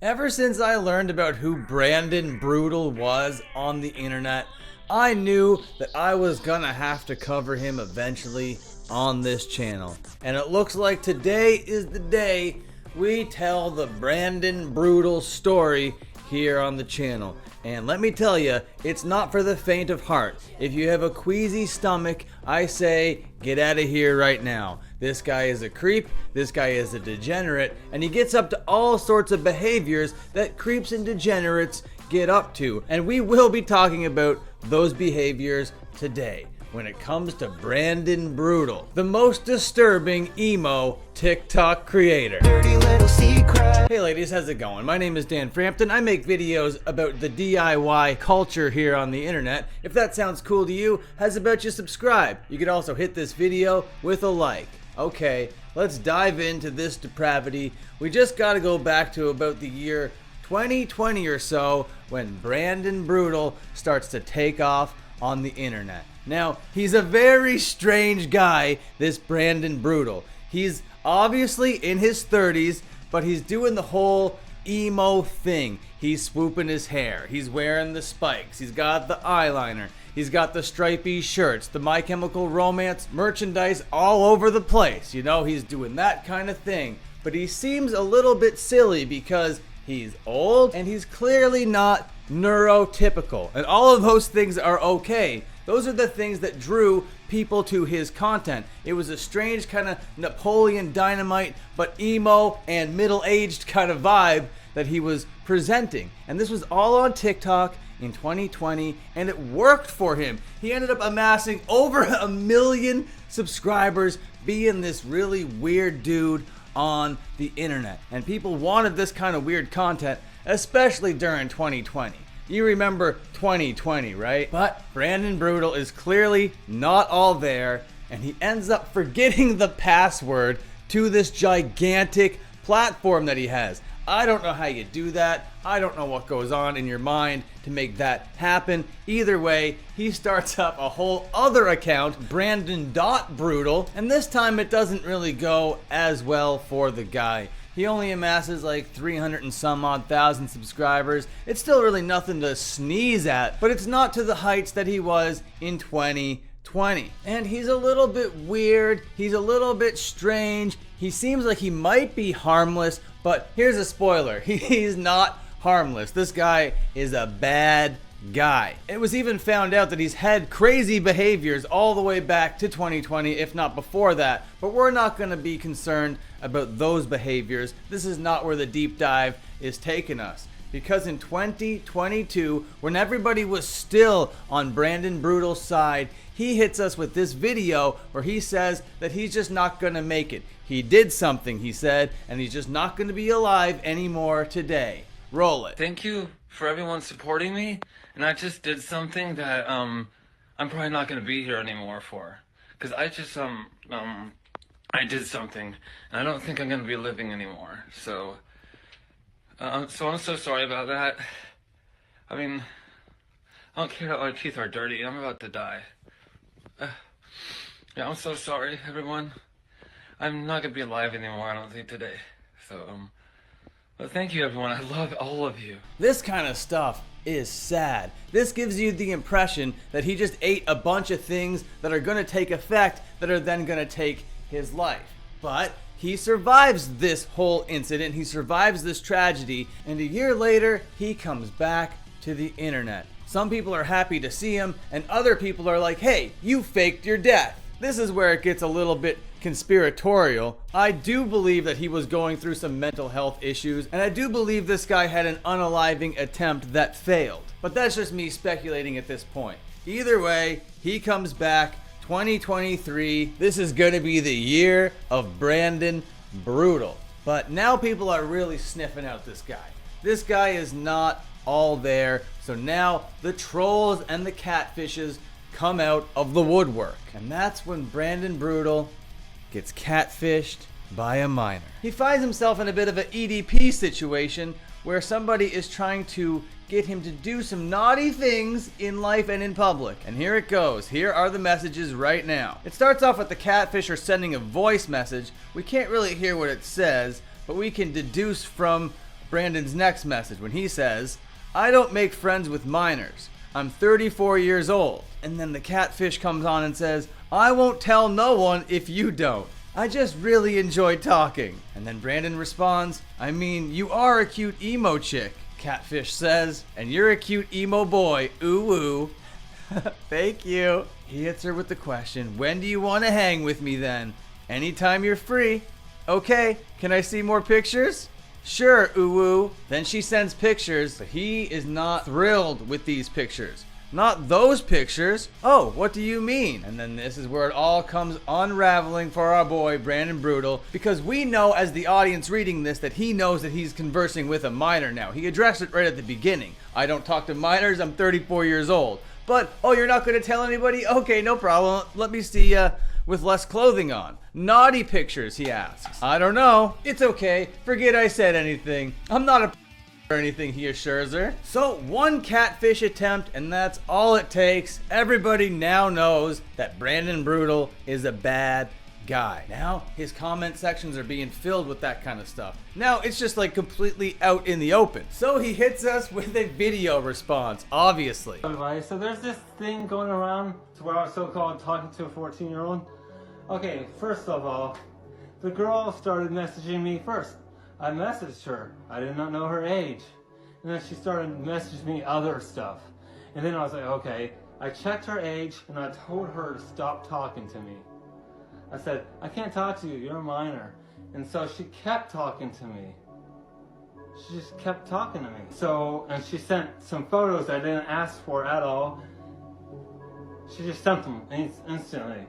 Ever since I learned about who Brandon Brootal was on the internet, I knew that I was gonna have to cover him eventually on this channel. And it looks like today is the day we tell the Brandon Brootal story here on the channel. And let me tell you, it's not for the faint of heart. If you have a queasy stomach, I say get out of here right now. This guy is a creep, this guy is a degenerate, and he gets up to all sorts of behaviors that creeps and degenerates get up to. And we will be talking about those behaviors today when it comes to Brandon Brootal, the most disturbing emo TikTok creator. Dirty little secret. Hey ladies, how's it going? My name is Dan Frampton. I make videos about the DIY culture here on the internet. If that sounds cool to you, how's about you subscribe? You could also hit this video with a like. Okay, let's dive into this depravity. We just gotta go back to about the year 2020 or so when Brandon Brootal starts to take off on the internet. Now, he's a very strange guy, this Brandon Brootal. He's obviously in his 30s, but he's doing the whole emo thing. He's swooping his hair, he's wearing the spikes, he's got the eyeliner, he's got the stripy shirts, the My Chemical Romance merchandise all over the place. You know, he's doing that kind of thing. But he seems a little bit silly because he's old and he's clearly not neurotypical. And all of those things are okay. Those are the things that drew people to his content. It was a strange kind of Napoleon Dynamite, but emo and middle-aged kind of vibe that he was presenting. And this was all on TikTok in 2020, and it worked for him. He ended up amassing over 1 million subscribers, being this really weird dude on the internet. And people wanted this kind of weird content, especially during 2020. You remember 2020, right? But Brandon Brootal is clearly not all there, and he ends up forgetting the password to this gigantic platform that he has. I don't know how you do that. I don't know what goes on in your mind to make that happen. Either way, he starts up a whole other account, Brandon.Brootal, and this time it doesn't really go as well for the guy. He only amasses like 300 and some odd thousand subscribers. It's still really nothing to sneeze at, but it's not to the heights that he was in 2020. And he's a little bit weird, he's a little bit strange, he seems like he might be harmless, but here's a spoiler, he's not harmless. This guy is a bad guy. It was even found out that he's had crazy behaviors all the way back to 2020, if not before that, but we're not going to be concerned about those behaviors. This is not where the deep dive is taking us. Because in 2022, when everybody was still on Brandon Brootal's side, he hits us with this video where he says that he's just not gonna make it. He did something, he said, and he's just not gonna be alive anymore today. Roll it. Thank you for everyone supporting me, and I just did something that I'm probably not gonna be here anymore for, because I just I did something, and I don't think I'm gonna be living anymore. So I'm so sorry about that. I mean, I don't care that my teeth are dirty. I'm about to die. Yeah, I'm so sorry, everyone. I'm not gonna be alive anymore, I don't think, today. So, but thank you, everyone. I love all of you. This kind of stuff is sad. This gives you the impression that he just ate a bunch of things that are gonna take effect, that are then gonna take his life. But he survives this whole incident, he survives this tragedy, and a year later, he comes back to the internet. Some people are happy to see him, and other people are like, hey, you faked your death. This is where it gets a little bit conspiratorial. I do believe that he was going through some mental health issues, and I do believe this guy had an unaliving attempt that failed. But that's just me speculating at this point. Either way, he comes back. 2023, this is going to be the year of Brandon Brootal. But now people are really sniffing out this guy. This guy is not all there. So now the trolls and the catfishes come out of the woodwork. And that's when Brandon Brootal gets catfished by a minor. He finds himself in a bit of an EDP situation where somebody is trying to get him to do some naughty things in life and in public. And here it goes. Here are the messages right now. It starts off with the catfisher sending a voice message. We can't really hear what it says, but we can deduce from Brandon's next message when he says, "I don't make friends with minors. I'm 34 years old." And then the catfish comes on and says, "I won't tell no one if you don't. I just really enjoy talking." And then Brandon responds, "I mean, you are a cute emo chick." Catfish says, "And you're a cute emo boy, ooh ooh." Thank you. He hits her with the question, "When do you want to hang with me then?" "Anytime you're free." "Okay, can I see more pictures?" "Sure, ooh ooh." Then she sends pictures, but he is not thrilled with these pictures. "Not those pictures." "Oh, what do you mean?" And then this is where it all comes unraveling for our boy Brandon Brootal, because we know as the audience reading this that he knows that he's conversing with a minor now. He addressed it right at the beginning. "I don't talk to minors, I'm 34 years old." But, "Oh, you're not going to tell anybody? Okay, no problem. Let me see with less clothing on." "Naughty pictures," he asks. "I don't know. It's okay. Forget I said anything. I'm not a or anything," he assures her. So one catfish attempt, and that's all it takes. Everybody now knows that Brandon Brootal is a bad guy. Now his comment sections are being filled with that kind of stuff. Now it's just like completely out in the open. So he hits us with a video response, obviously. Everybody, so there's this thing going around to where I was so-called talking to a 14-year-old. Okay, first of all, the girl started messaging me first. I messaged her. I did not know her age. And then she started messaging me other stuff. And then I was like, okay. I checked her age and I told her to stop talking to me. I said, "I can't talk to you, you're a minor." And so she kept talking to me. She just kept talking to me. So, and she sent some photos I didn't ask for at all. She just sent them instantly.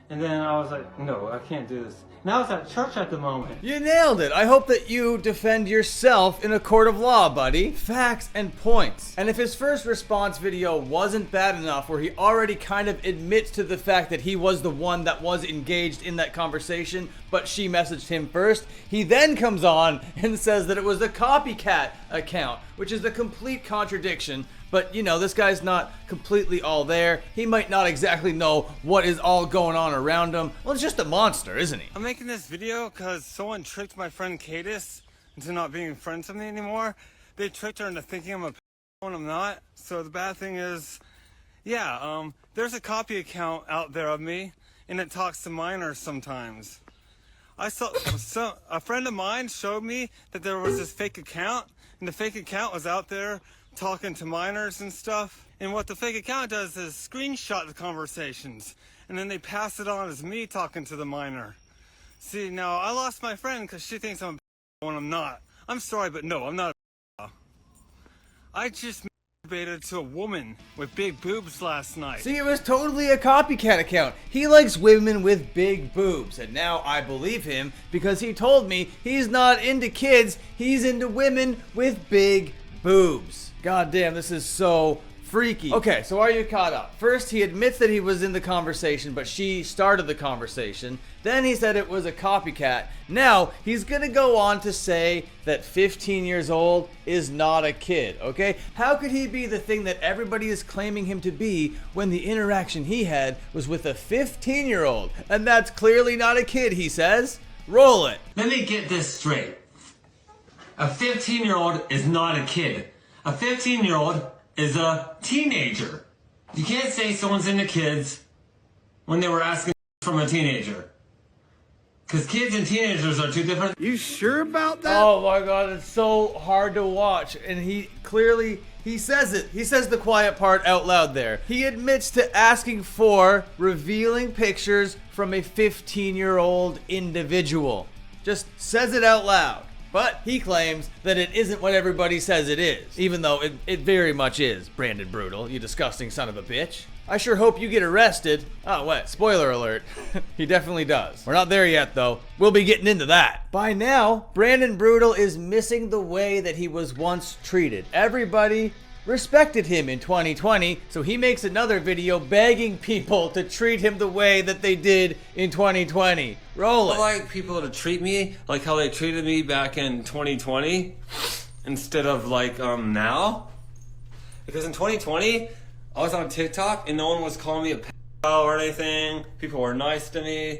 And then I was like, no, I can't do this. And I was at church at the moment. You nailed it. I hope that you defend yourself in a court of law, buddy. Facts and points. And if his first response video wasn't bad enough, where he already kind of admits to the fact that he was the one that was engaged in that conversation, but she messaged him first, he then comes on and says that it was a copycat account, which is a complete contradiction. But, you know, this guy's not completely all there. He might not exactly know what is all going on around him. Well, he's just a monster, isn't he? I'm making this video because someone tricked my friend Cadis into not being friends with me anymore. They tricked her into thinking I'm a when I'm not. So the bad thing is, yeah, there's a copy account out there of me, and it talks to minors sometimes. I saw a friend of mine showed me that there was this fake account, and the fake account was out there talking to minors and stuff. And what the fake account does is screenshot the conversations, and then they pass it on as me talking to the minor. See, now I lost my friend because she thinks I'm a when I'm not. I'm sorry, but no, I'm not a I just masturbated to a woman with big boobs last night. See, it was totally a copycat account. He likes women with big boobs, and now I believe him because he told me he's not into kids, he's into women with big boobs. God damn, this is so freaky. Okay, so are you caught up? First, he admits that he was in the conversation, but she started the conversation. Then he said it was a copycat. Now, he's gonna go on to say that 15 years old is not a kid, okay? How could he be the thing that everybody is claiming him to be when the interaction he had was with a 15-year-old? And that's clearly not a kid, he says. Roll it. Let me get this straight. A 15-year-old is not a kid. A 15-year-old is a teenager. You can't say someone's into kids when they were asking from a teenager. Because kids and teenagers are two different. You sure about that? Oh my god, it's so hard to watch. And he says it. He says the quiet part out loud there. He admits to asking for revealing pictures from a 15-year-old individual. Just says it out loud. But he claims that it isn't what everybody says it is, even though it very much is, Brandon Brootal, you disgusting son of a bitch. I sure hope you get arrested. Oh, what? Spoiler alert. He definitely does. We're not there yet, though. We'll be getting into that. By now, Brandon Brootal is missing the way that he was once treated. Everybody respected him in 2020, so he makes another video begging people to treat him the way that they did in 2020. Roll it. I like people to treat me like how they treated me back in 2020 instead of like now. Because in 2020, I was on TikTok and no one was calling me a pedophile or anything. People were nice to me.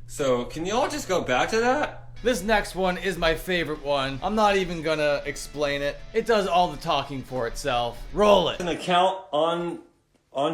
So can you all just go back to that? This next one is my favorite one. I'm not even gonna explain it. It does all the talking for itself. Roll it. An account on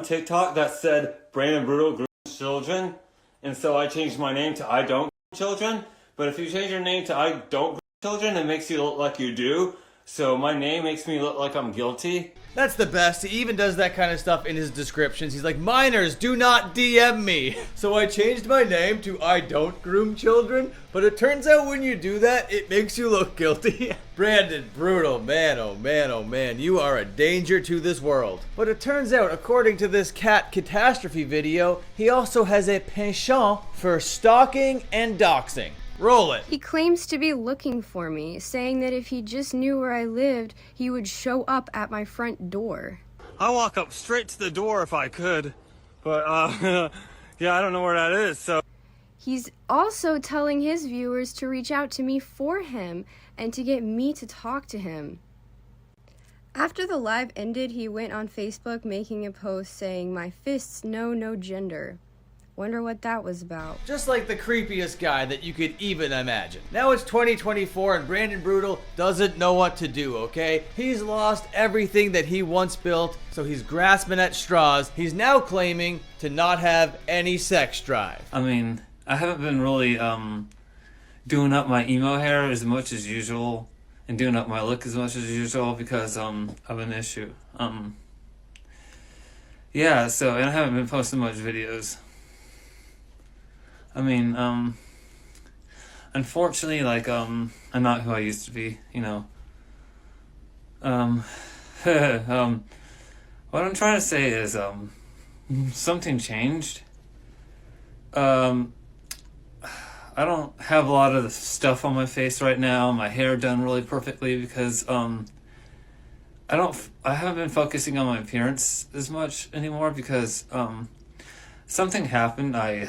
TikTok that said Brandon Brootal grooms children, and so I changed my name to I Don't Groom Children. But if you change your name to I Don't Groom Children, it makes you look like you do. So my name makes me look like I'm guilty. That's the best. He even does that kind of stuff in his descriptions. He's like, minors, do not DM me. So I changed my name to I Don't Groom Children, but it turns out when you do that, it makes you look guilty. Brandon Brootal, man, oh man, oh man, you are a danger to this world. But it turns out, according to this cat catastrophe video, he also has a penchant for stalking and doxing. Roll it. He claims to be looking for me, saying that if he just knew where I lived, he would show up at my front door. I walk up straight to the door if I could, but yeah, I don't know where that is, so. He's also telling his viewers to reach out to me for him and to get me to talk to him. After the live ended, he went on Facebook making a post saying, "My fists know no gender." Wonder what that was about. Just like the creepiest guy that you could even imagine. Now it's 2024 and Brandon Brootal doesn't know what to do, okay? He's lost everything that he once built, so he's grasping at straws. He's now claiming to not have any sex drive. I mean, I haven't been really doing up my emo hair as much as usual and doing up my look as much as usual because of an issue. Yeah, so, and I haven't been posting much videos. I mean, unfortunately, like, I'm not who I used to be, you know. What I'm trying to say is, something changed. I don't have a lot of the stuff on my face right now, my hair done really perfectly because, I haven't been focusing on my appearance as much anymore because, something happened. I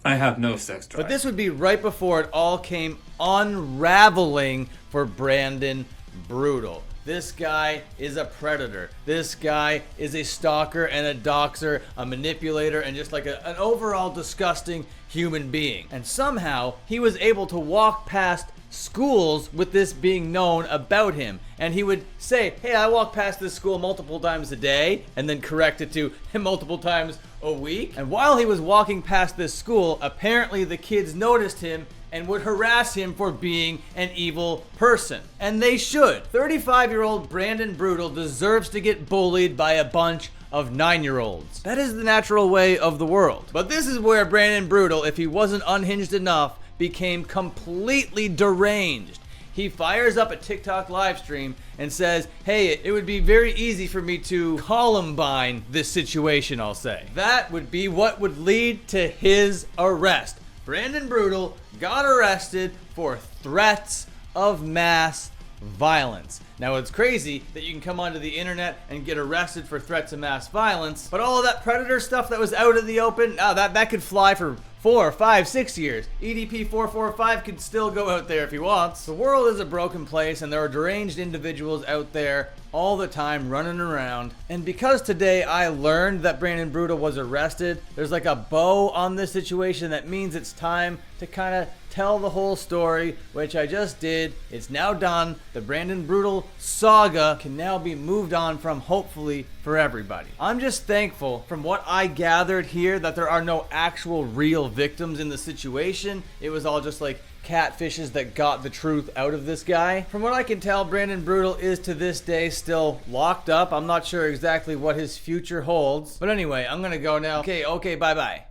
have no sex drive. But this would be right before it all came unraveling for Brandon Brootal. This guy is a predator. This guy is a stalker and a doxer, a manipulator, and just like an overall disgusting human being. And somehow he was able to walk past schools with this being known about him, and he would say, "Hey, I walk past this school multiple times a day," and then correct it to multiple times a week. And while he was walking past this school, apparently the kids noticed him and would harass him for being an evil person. And they should. 35-year-old Brandon Brootal deserves to get bullied by a bunch of 9-year-olds. That is the natural way of the world. But this is where Brandon Brootal, if he wasn't unhinged enough, became completely deranged. He fires up a TikTok live stream and says, "Hey, it would be very easy for me to Columbine this situation, I'll say." That would be what would lead to his arrest. Brandon Brootal got arrested for threats of mass violence. Now it's crazy that you can come onto the internet and get arrested for threats of mass violence, but all of that predator stuff that was out in the open, that could fly for 4, 5, 6 years. EDP 445 could still go out there if he wants. The world is a broken place and there are deranged individuals out there all the time running around. And because today I learned that Brandon Brootal was arrested, there's like a bow on this situation that means it's time to kind of tell the whole story, which I just did. It's now done. The Brandon Brootal saga can now be moved on from, hopefully, for everybody. I'm just thankful from what I gathered here that there are no actual real victims in the situation. It was all just like catfishes that got the truth out of this guy. From what I can tell, Brandon Brootal is to this day still locked up. I'm not sure exactly what his future holds. But anyway, I'm gonna go now. Okay, bye-bye.